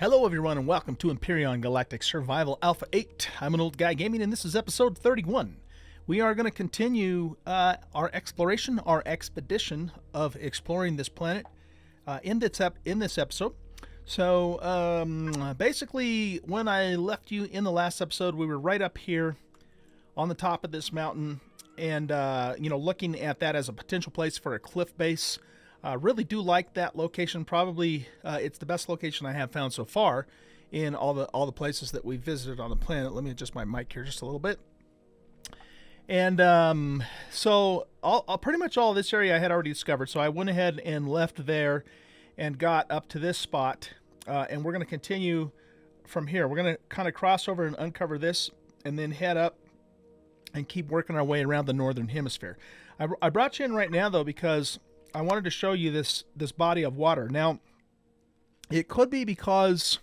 Hello everyone and welcome to Empyrion Galactic Survival Alpha 8. I'm an Oldguy Gaming and this is episode 31. We are going to continue our expedition of exploring this planet in this episode. So basically when I left you in the last episode, we were right up here on the top of this mountain and looking at that as a potential place for a cliff base. Really do like that location. Probably it's the best location I have found so far in all the places that we visited on the planet. Let me adjust my mic here just a little bit. And so pretty much all of this area I had already discovered. So I went ahead and left there and got up to this spot. And we're going to continue from here. We're going to kind of cross over and uncover this and then head up and keep working our way around the northern hemisphere. I brought you in right now though because I wanted to show you this body of water. Now, it could be because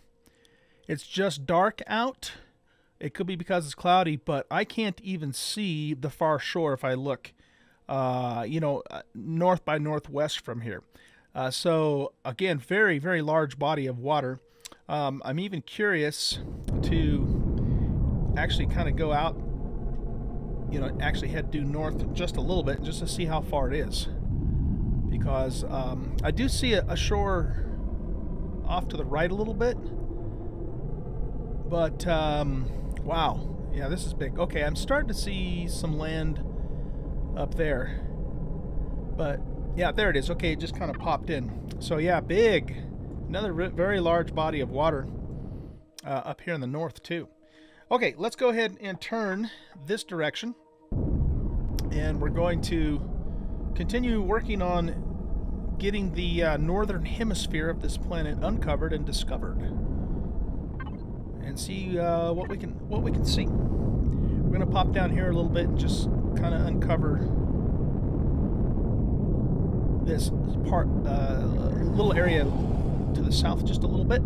it's just dark out. It could be because it's cloudy, but I can't even see the far shore if I look, north by northwest from here. So, again, very, very large body of water. I'm even curious to actually kind of go out, actually head due north just a little bit just to see how far it is. Because I do see a shore off to the right a little bit. But, wow. Yeah, this is big. Okay, I'm starting to see some land up there. But, yeah, there it is. Okay, it just kind of popped in. So, yeah, big. Another very large body of water up here in the north, too. Okay, let's go ahead and turn this direction. And we're going to continue working on getting the northern hemisphere of this planet uncovered and discovered, and see what we can see. We're going to pop down here a little bit and just kind of uncover this part, little area to the south just a little bit,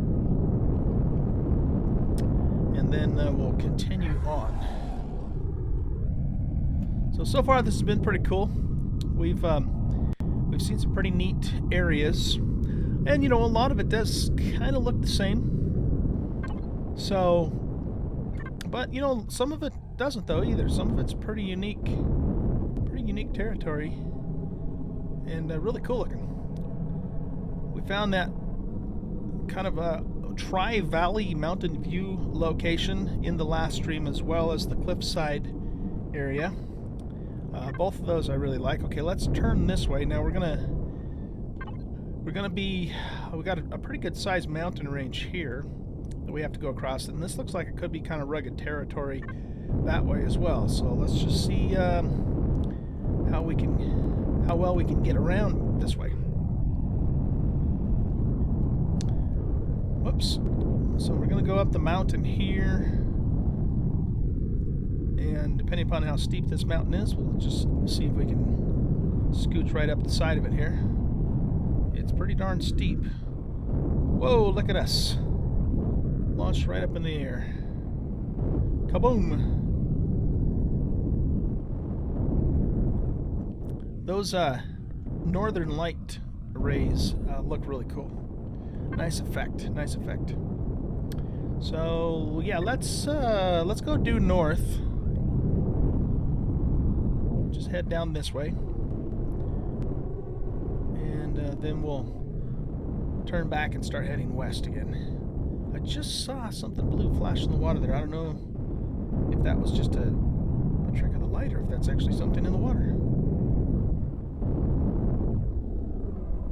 and then we'll continue on. So far this has been pretty cool. We've seen some pretty neat areas, and a lot of it does kind of look the same. So, but some of it doesn't though either. Some of it's pretty unique territory, and really cool looking. We found that kind of a Tri-Valley Mountain View location in the last stream, as well as the cliffside area. Both of those I really like. Okay, let's turn this way. Now we got a pretty good sized mountain range here that we have to go across, and this looks like it could be kind of rugged territory that way as well. So let's just see how well we can get around this way. Whoops. So we're going to go up the mountain here. And depending upon how steep this mountain is, we'll just see if we can scooch right up the side of it here. It's pretty darn steep. Whoa, look at us. Launched right up in the air. Kaboom! Those northern light rays look really cool. Nice effect, nice effect. So yeah, let's go due north. Just head down this way, and then we'll turn back and start heading west again. I just saw something blue flash in the water there. I don't know if that was just a trick of the light or if that's actually something in the water.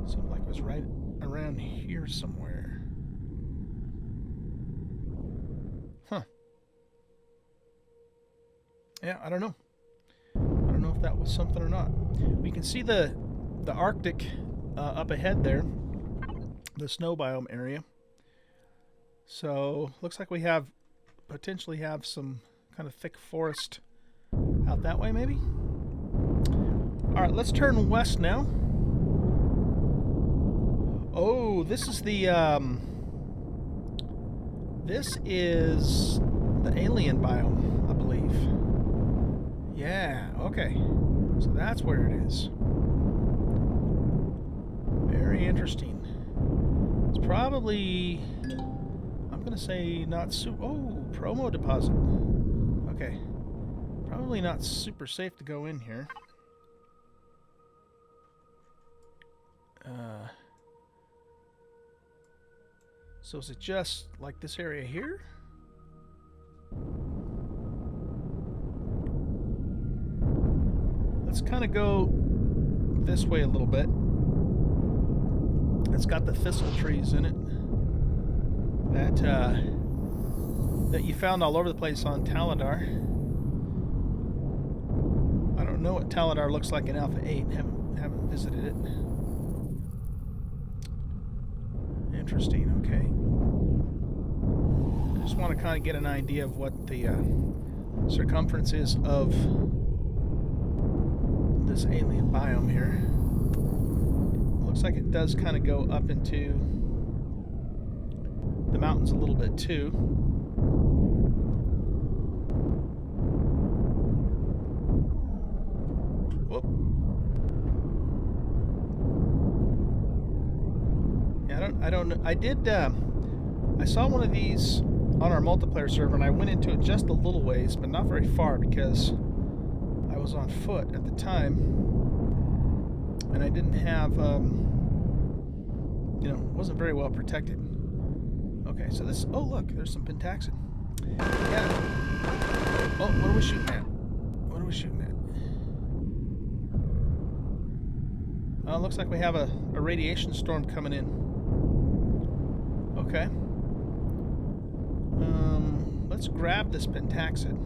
Seemed like it was right around here somewhere. Huh. Yeah, I don't know. If that was something or not. We can see the Arctic up ahead there, the snow biome area. So looks like we potentially have some kind of thick forest out that way, maybe. All right, let's turn west now. Oh, this is the alien biome, I believe. Yeah, okay. So that's where it is. Very interesting. It's probably I'm gonna say not oh, promo deposit. Okay. Probably not super safe to go in here. So is it just like this area here? Let's kind of go this way a little bit. It's got the thistle trees in it that you found all over the place on Taladar. I don't know what Taladar looks like in Alpha 8. Haven't visited it. Interesting. Okay. I just want to kind of get an idea of what the circumference is of this alien biome here. It looks like it does kind of go up into the mountains a little bit too. Whoop. Yeah, I don't know. I saw one of these on our multiplayer server, and I went into it just a little ways, but not very far because I was on foot at the time, and I didn't have, wasn't very well protected. Okay, so this, oh look, there's some pentaxid. Yeah. Oh, what are we shooting at? What are we shooting at? Looks like we have a radiation storm coming in. Okay. Let's grab this pentaxid.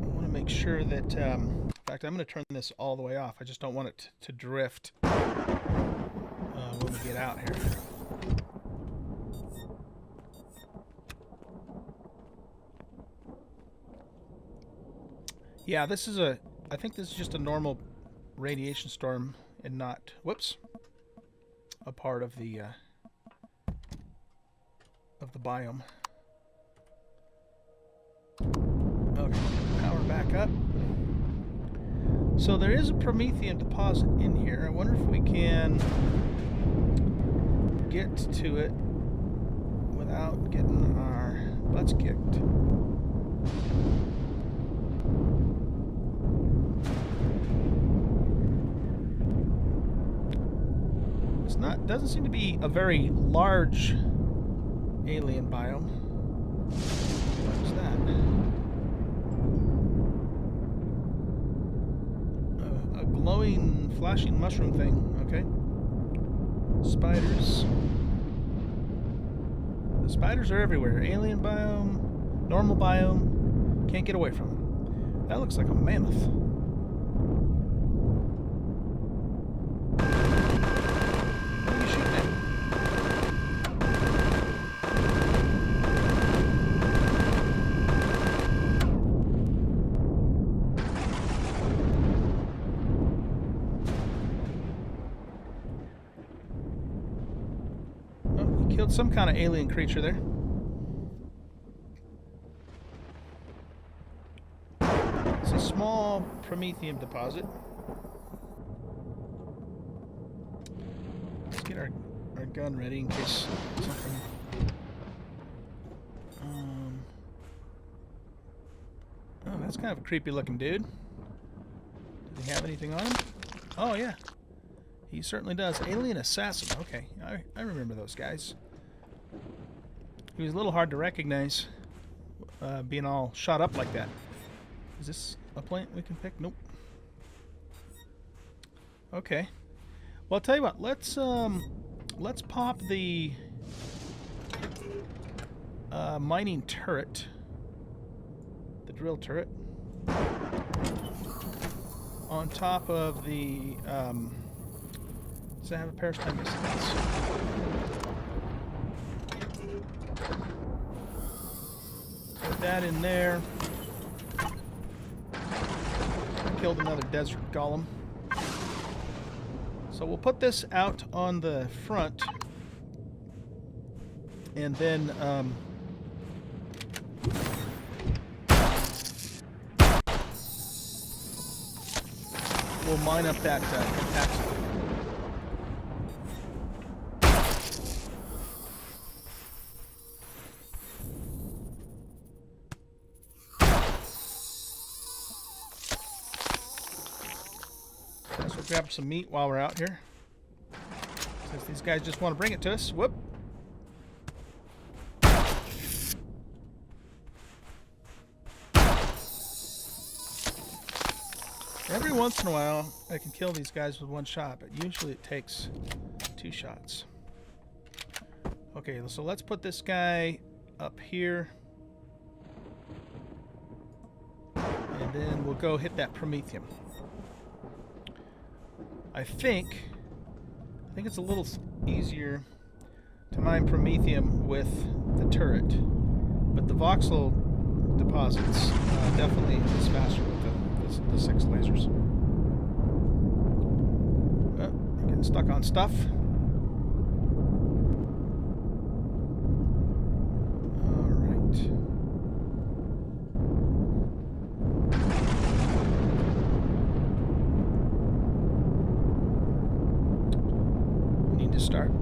I want to make sure that, in fact, I'm going to turn this all the way off. I just don't want it to drift when we get out here. Yeah, this is I think this is just a normal radiation storm and not, whoops, a part of the biome. Okay, power back up. So there is a promethium deposit in here. I wonder if we can get to it without getting our butts kicked. Doesn't seem to be a very large alien biome. What is that? A glowing, flashing mushroom thing. Okay. Spiders. The spiders are everywhere. Alien biome, normal biome. Can't get away from them. That looks like a mammoth. Killed some kind of alien creature there. It's a small promethium deposit. Let's get our gun ready in case something... Oh, that's kind of a creepy looking dude. Does he have anything on him? Oh, yeah. He certainly does. Alien assassin. Okay, I remember those guys. He was a little hard to recognize, being all shot up like that. Is this a plant we can pick? Nope. Okay. Well, I'll tell you what. Let's pop the mining turret, the drill turret, on top of the. Does it have a parasite? Yes, it does. Put that in there. Killed another desert golem. So we'll put this out on the front, and then we'll mine up that impact. So we'll grab some meat while we're out here. Since these guys just want to bring it to us. Whoop. Every once in a while, I can kill these guys with one shot, but usually it takes 2 shots. Okay, so let's put this guy up here. And then we'll go hit that Promethium. I think it's a little easier to mine Promethium with the turret, but the voxel deposits definitely is faster with the 6 lasers. I'm getting stuck on stuff.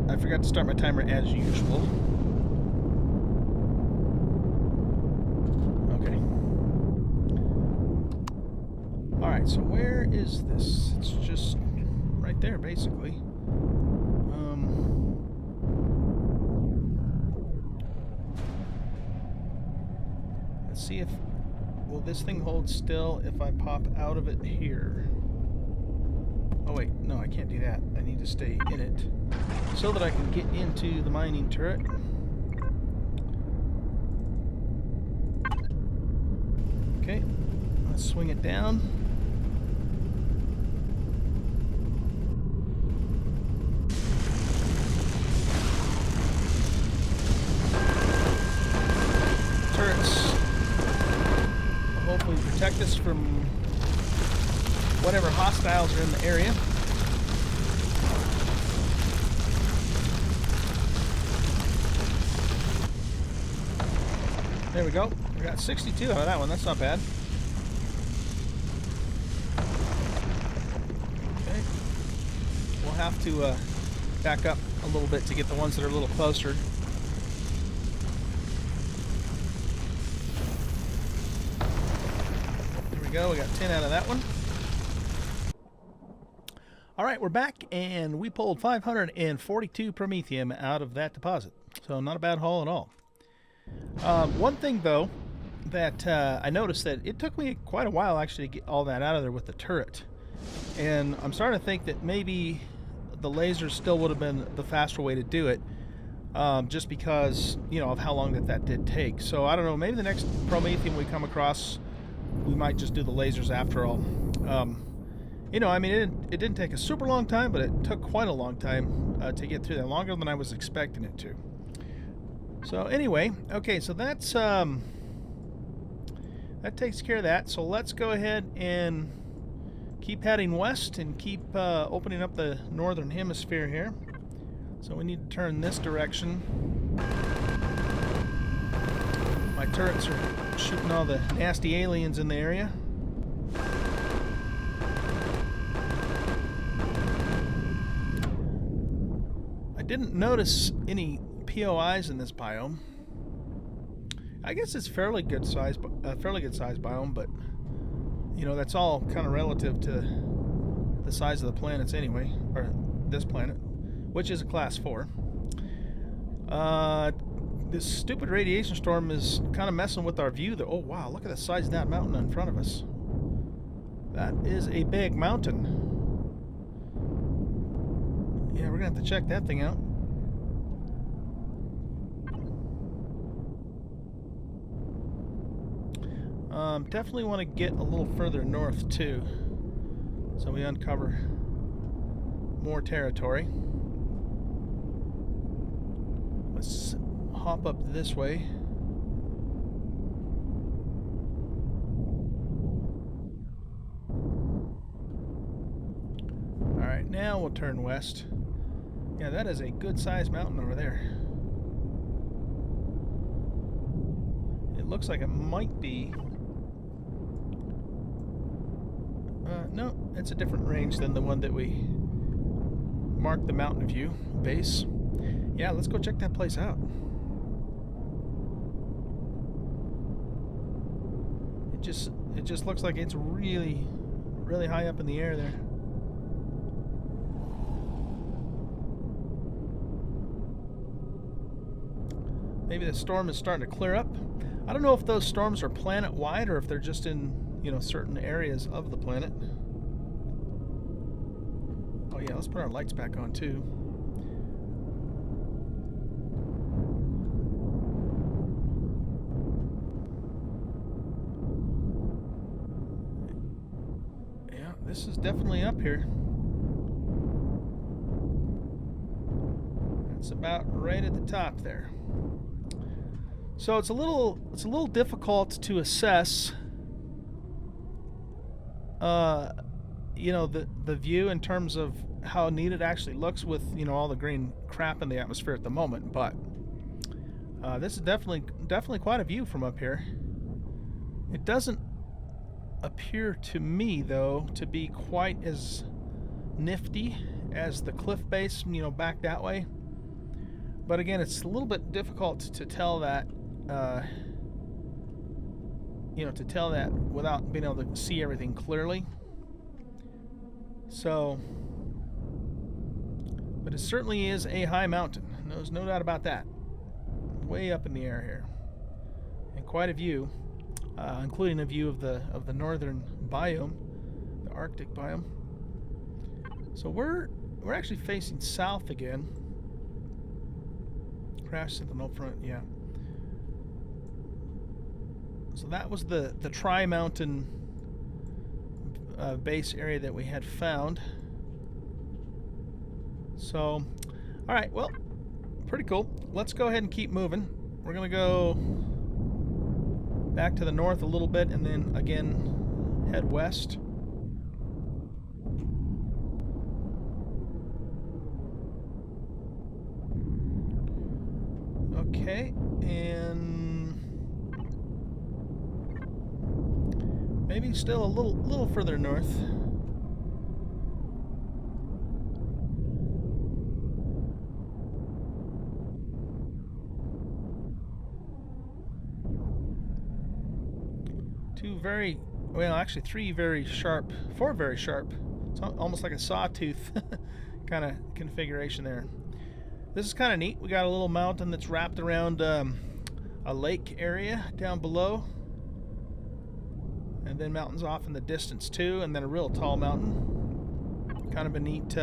I forgot to start my timer as usual. Okay. Alright, so where is this? It's just right there, basically. Let's see if... Will this thing hold still if I pop out of it here? Oh wait, no, I can't do that. I need to stay in it so that I can get into the mining turret. Okay, let's swing it down. Turrets will hopefully protect us from whatever hostiles are in the area. There we go. We got 62 out of that one. That's not bad. Okay. We'll have to back up a little bit to get the ones that are a little closer. There we go. We got 10 out of that one. Alright, we're back, and we pulled 542 Promethium out of that deposit. So not a bad haul at all. One thing, though, that I noticed that it took me quite a while, actually, to get all that out of there with the turret. And I'm starting to think that maybe the laser still would have been the faster way to do it, just because, you know, of how long that did take. So, I don't know, maybe the next Promethium we come across, we might just do the lasers after all. You know, I mean, it didn't take a super long time, but it took quite a long time to get through that, longer than I was expecting it to. So anyway, okay, so that's that takes care of that. So let's go ahead and keep heading west and keep opening up the northern hemisphere here. So we need to turn this direction. My turrets are shooting all the nasty aliens in the area. I didn't notice any POIs in this biome. I guess it's fairly good size biome, but you know, that's all kind of relative to the size of the planets anyway, or this planet, which is a class 4. This stupid radiation storm is kind of messing with our view. Oh wow, look at the size of that mountain in front of us. That is a big mountain. Yeah, we're gonna have to check that thing out. Definitely want to get a little further north too, so we uncover more territory. Let's hop up this way. Alright, now we'll turn west. Yeah, that is a good sized mountain over there. It looks like it might be... No, it's a different range than the one that we marked the Mountain View base. Yeah, let's go check that place out. It just looks like it's really, really high up in the air there. Maybe the storm is starting to clear up. I don't know if those storms are planet-wide or if they're just in, certain areas of the planet. Oh yeah, let's put our lights back on too. Yeah, this is definitely up here. That's about right at the top there. So it's a little difficult to assess, the view in terms of how neat it actually looks with all the green crap in the atmosphere at the moment. But this is definitely quite a view from up here. It doesn't appear to me though to be quite as nifty as the cliff base, back that way. But again, it's a little bit difficult to tell that. To tell that without being able to see everything clearly. So, but it certainly is a high mountain. There's no doubt about that. Way up in the air here, and quite a view, including a view of the northern biome, the Arctic biome. So we're actually facing south again. Crash Sentinel front, yeah. So that was the Tri-Mountain base area that we had found. So, all right, well, pretty cool. Let's go ahead and keep moving. We're gonna go back to the north a little bit and then again head west. Okay, and maybe still a little further north. Four very sharp. It's almost like a sawtooth kind of configuration there. This is kind of neat. We got a little mountain that's wrapped around a lake area down below. And then mountains off in the distance too, and then a real tall mountain. Kind of a neat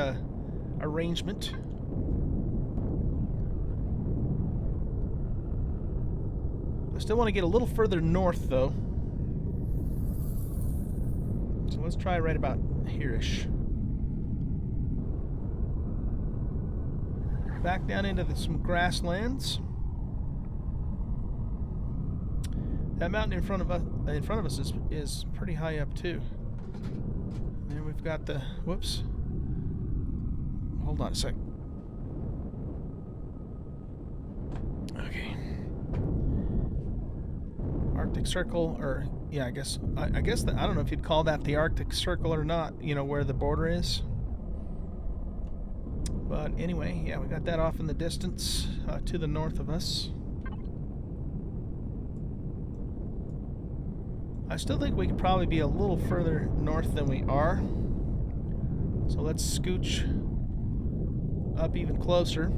arrangement. I still want to get a little further north though. So let's try right about here-ish. Back down into some grasslands. That mountain in front of us is pretty high up too. And we've got the whoops. Hold on a sec. Okay. Arctic Circle, or yeah, I guess I don't know if you'd call that the Arctic Circle or not. Where the border is. But anyway, yeah, we got that off in the distance to the north of us. I still think we could probably be a little further north than we are. So let's scooch up even closer.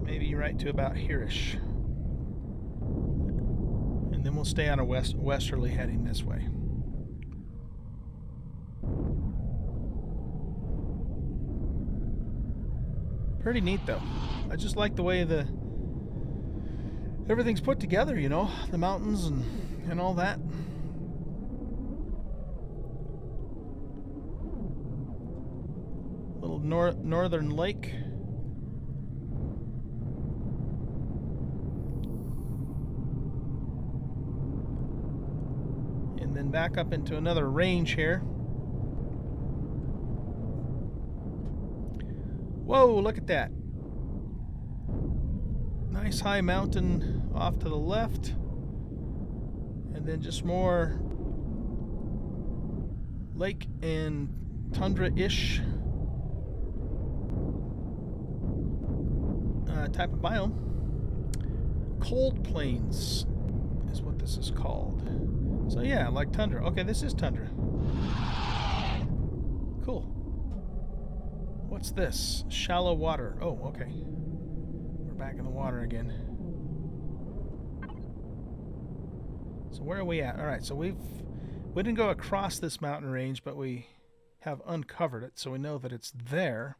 Maybe right to about here-ish. And then we'll stay on a westerly heading this way. Pretty neat though. I just like the way everything's put together, the mountains and all that. Little northern lake. And then back up into another range here. Whoa, look at that. Nice high mountain off to the left. And then just more lake and tundra-ish type of biome. Cold plains is what this is called. So yeah, like tundra. Okay, this is tundra. Cool. What's this? Shallow water. Oh, okay. We're back in the water again. So where are we at? All right, so we didn't go across this mountain range, but we have uncovered it, so we know that it's there.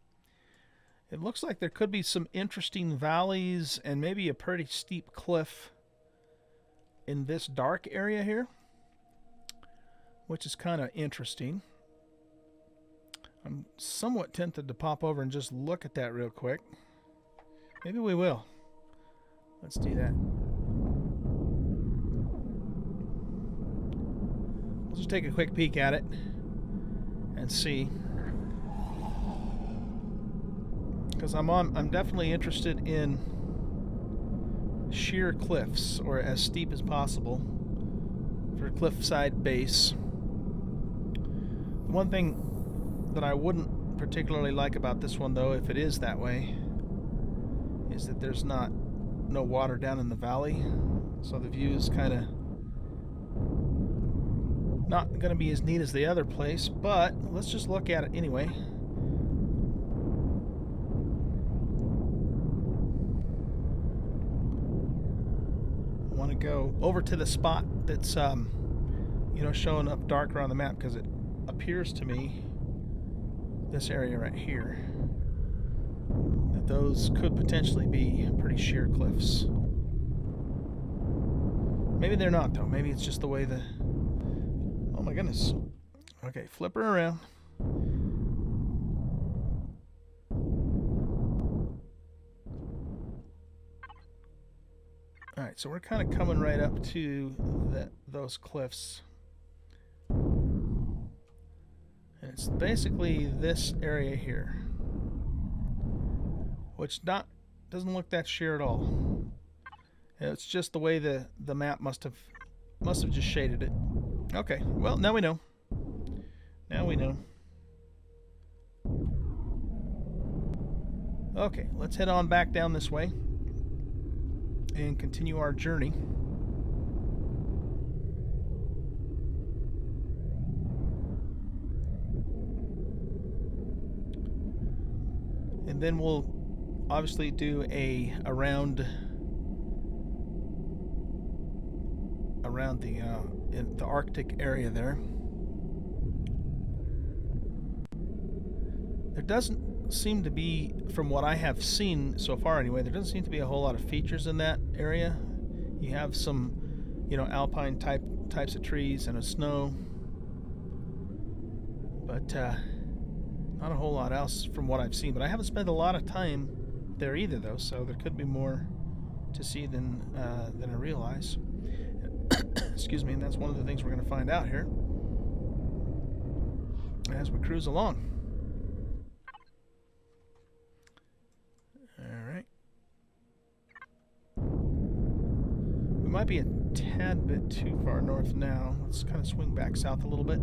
It looks like there could be some interesting valleys and maybe a pretty steep cliff in this dark area here, which is kind of interesting. I'm somewhat tempted to pop over and just look at that real quick. Maybe we will. Let's do that. We'll just take a quick peek at it and see. Because I'm definitely interested in sheer cliffs, or as steep as possible for a cliffside base. The one thing that I wouldn't particularly like about this one, though, if it is that way, is that there's no water down in the valley, so the view is kind of not going to be as neat as the other place. But let's just look at it anyway. Want to go over to the spot that's showing up darker on the map, because it appears to me, this area right here, that those could potentially be pretty sheer cliffs. Maybe they're not, though. Maybe it's just the way the... Oh my goodness. Okay, flip her around. Alright, so we're kind of coming right up to those cliffs. And it's basically this area here, which doesn't look that sheer at all. It's just the way the map must have just shaded it. Okay, well, now we know. Now we know. Okay, let's head on back down this way and continue our journey. And then we'll obviously do around in the Arctic area there. There doesn't seem to be, from what I have seen so far anyway, there doesn't seem to be a whole lot of features in that area. You have some, alpine types of trees and a snow, but not a whole lot else from what I've seen. But I haven't spent a lot of time there either, though, so there could be more to see than I realize. Excuse me, and that's one of the things we're going to find out here as we cruise along. Alright. We might be a tad bit too far north now. Let's kind of swing back south a little bit.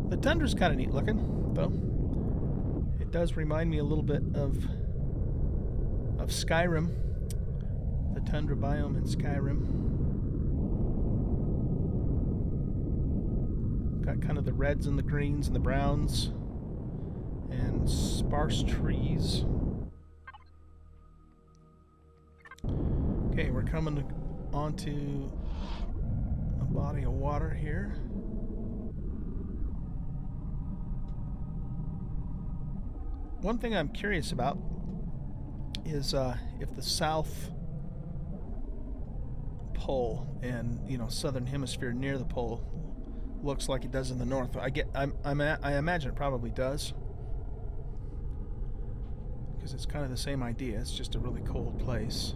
The tundra's kind of neat looking, though. It does remind me a little bit of Skyrim, the tundra biome in Skyrim. Got kind of the reds and the greens and the browns and sparse trees. Okay, we're coming onto a body of water here. One thing I'm curious about is if the South Pole and Southern Hemisphere near the pole looks like it does in the North. I imagine it probably does, because it's kind of the same idea. It's just a really cold place.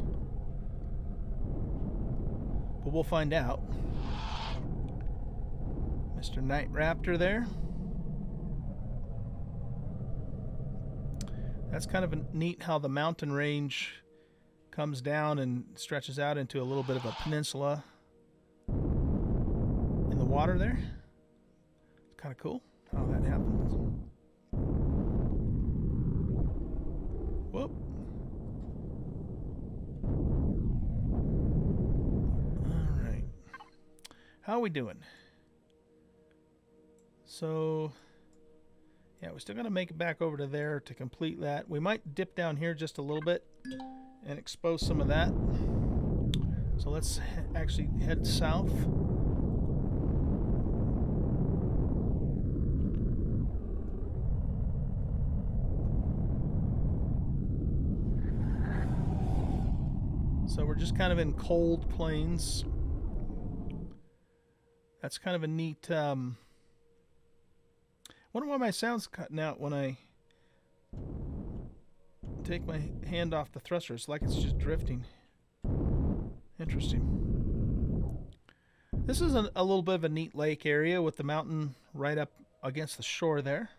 But we'll find out. Mr. Night Raptor there. That's kind of neat how the mountain range comes down and stretches out into a little bit of a peninsula in the water there. It's kind of cool how that happens. Whoop. All right. How are we doing? So, yeah, we still got to make it back over to there to complete that. We might dip down here just a little bit and expose some of that. So let's actually head south. So we're just kind of in cold plains. That's kind of a neat... wonder why my sound's cutting out when I take my hand off the thruster. It's like it's just drifting. Interesting. This is a little bit of a neat lake area with the mountain right up against the shore there.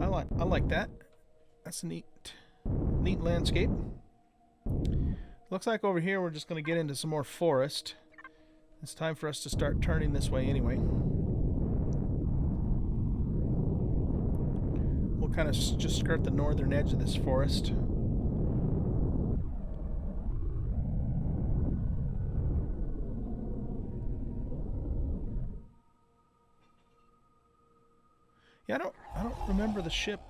I like that. That's a neat landscape. Looks like over here we're just going to get into some more forest. It's time for us to start turning this way anyway. We'll kind of just skirt the northern edge of this forest. Yeah, I don't remember the ship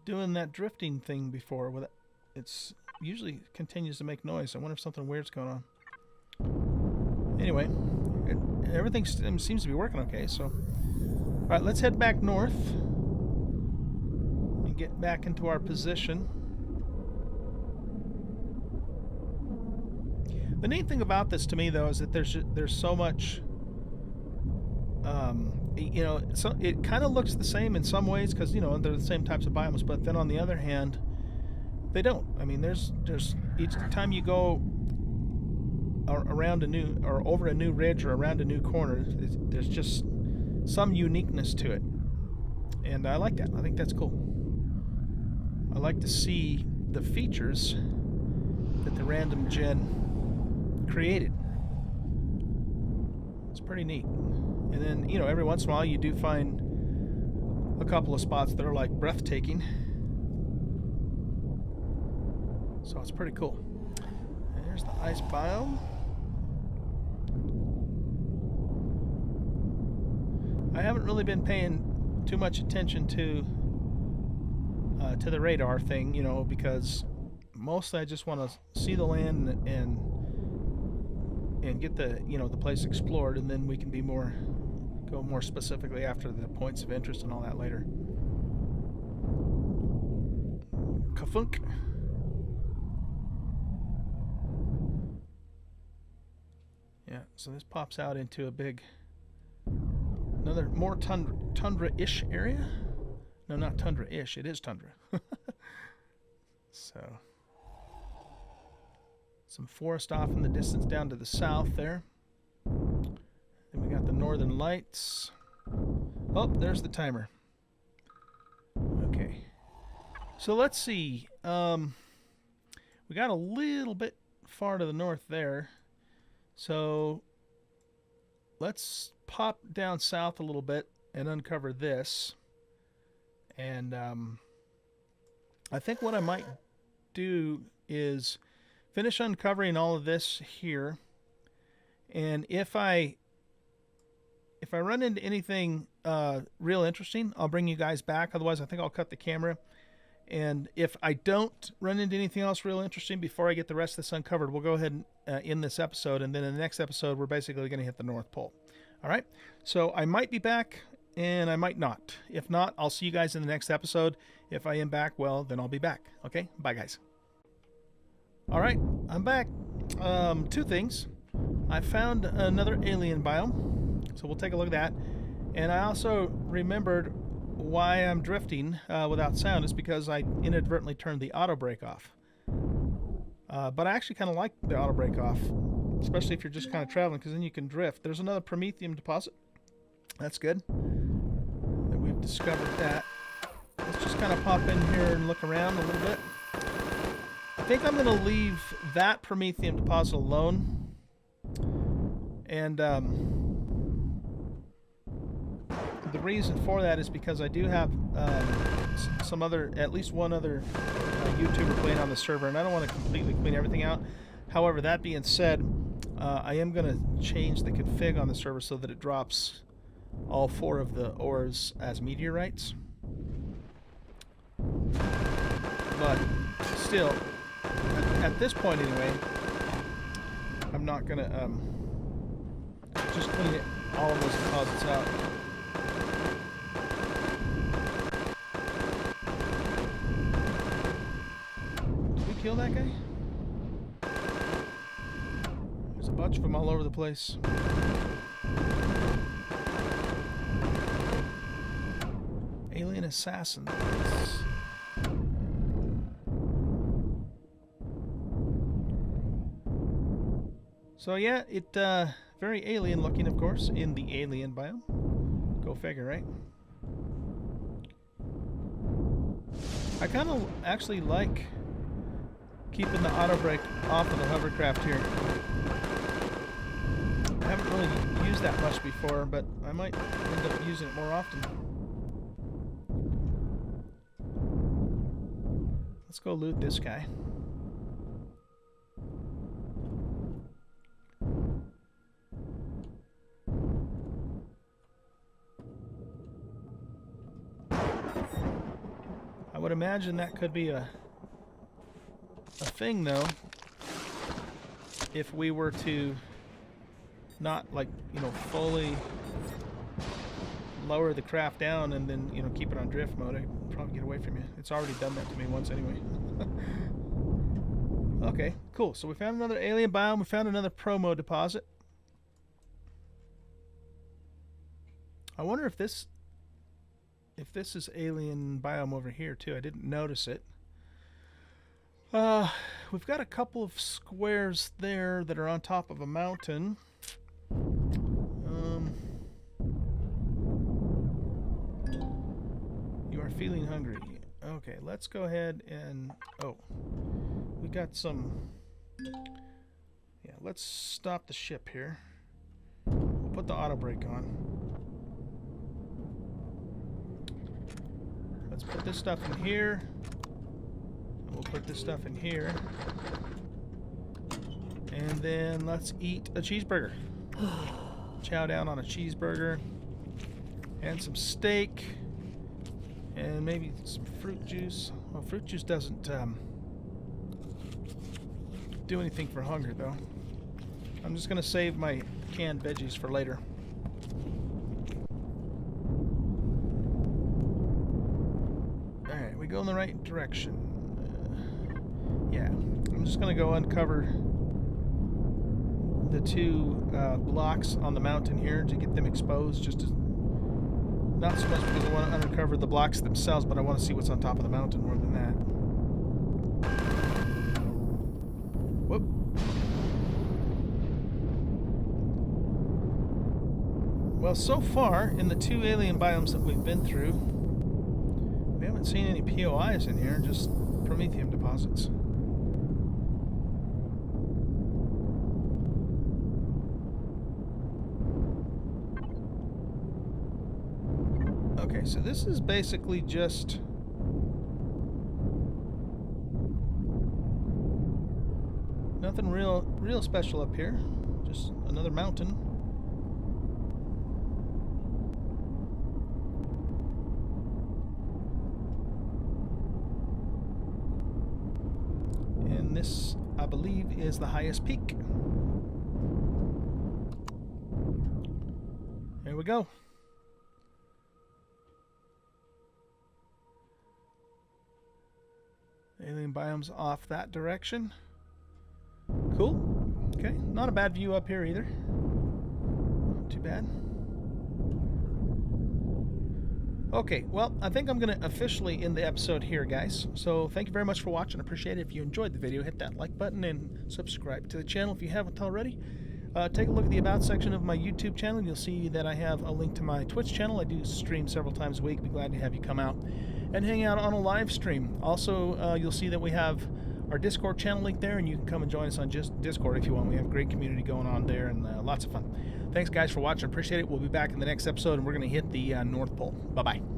doing that drifting thing before. With it, it's usually continues to make noise. I wonder if something weird's going on. Anyway, everything seems to be working okay. So, all right, let's head back north and get back into our position. The neat thing about this to me, though, is that there's so much. You know, so it kind of looks the same in some ways because, you know, they're the same types of biomes, but then on the other hand, they don't. I mean, there's each time you go around a new or over a new ridge or around a new corner, there's just some uniqueness to it, and I like that. I think that's cool. I like to see the features that the random gen created. It's pretty neat. And then, you know, every once in a while you do find a couple of spots that are like breathtaking. So it's pretty cool. And there's the ice biome. I haven't really been paying too much attention to the radar thing, you know, because mostly I just want to see the land and get the, you know, the place explored, and then we can go more specifically after the points of interest and all that later. Kafunk. Yeah, so this pops out into a big, another more tundra-ish area. No, not tundra-ish. It is tundra. So, some forest off in the distance down to the south there. Then we got the northern lights. Oh, there's the timer. Okay. So let's see. We got a little bit far to the north there. So let's pop down south a little bit and uncover this. And I think what I might do is finish uncovering all of this here. And if I run into anything real interesting, I'll bring you guys back. Otherwise, I think I'll cut the camera. And if I don't run into anything else real interesting before I get the rest of this uncovered, we'll go ahead and end this episode. And then in the next episode, we're basically going to hit the North Pole. All right? So I might be back, and I might not. If not, I'll see you guys in the next episode. If I am back, well, then I'll be back. Okay? Bye, guys. All right. I'm back. Two things. I found another alien biome, so we'll take a look at that. And I also remembered why I'm drifting without sound is because I inadvertently turned the auto brake off. But I actually kind of like the auto brake off, especially if you're just kind of traveling, because then you can drift. There's another promethium deposit. That's good. And we've discovered that. Let's just just kind of pop in here and look around a little bit. I think I'm going to leave that promethium deposit alone. And the reason for that is because I do have some other, at least one other YouTuber playing on the server, and I don't want to completely clean everything out. However, that being said, I am going to change the config on the server so that it drops all 4 of the ores as meteorites. But still, at this point anyway, I'm not going to just clean all of those deposits out. Did we kill that guy? There's a bunch of them all over the place. Alien assassins. So yeah, it very alien looking, of course, in the alien biome. Go figure, right? I kind of actually like keeping the auto brake off of the hovercraft here. I haven't really used that much before, but I might end up using it more often. Let's go loot this guy. I would imagine that could be a thing, though, if we were to not, like, you know, fully lower the craft down and then, you know, keep it on drift mode. I'd probably get away from you. It's already done that to me once anyway. Okay, cool. So we found another alien biome. We found another promo deposit. I wonder if this is alien biome over here too. I didn't notice it. We've got a couple of squares there that are on top of a mountain. You are feeling hungry. Okay, let's go ahead and... Oh, we got some... Yeah, let's stop the ship here. We'll put the auto brake on. Let's put this stuff in here. We'll put this stuff in here. And then let's eat a cheeseburger. Chow down on a cheeseburger. And some steak. And maybe some fruit juice. Well, fruit juice doesn't do anything for hunger, though. I'm just going to save my canned veggies for later. Alright, we go in the right direction. Yeah, I'm just going to go uncover the 2 blocks on the mountain here to get them exposed. Just to, not so much because I want to uncover the blocks themselves, but I want to see what's on top of the mountain more than that. Whoop. Well, so far in the 2 alien biomes that we've been through, we haven't seen any POIs in here, just promethium deposits. Okay, so this is basically just nothing real special up here. Just another mountain. And this, I believe, is the highest peak. Here we go. Alien biomes off that direction. Cool. Okay, not a bad view up here either. Not too bad. Okay, well, I think I'm going to officially end the episode here, guys. So thank you very much for watching. I appreciate it. If you enjoyed the video, hit that like button and subscribe to the channel if you haven't already. Take a look at the About section of my YouTube channel. You'll see that I have a link to my Twitch channel. I do stream several times a week. Be glad to have you come out. and hang out on a live stream. Also, you'll see that we have our Discord channel link there, and you can come and join us on just Discord if you want. We have a great community going on there, and lots of fun. Thanks, guys, for watching. Appreciate it. We'll be back in the next episode, and we're going to hit the North Pole. Bye-bye.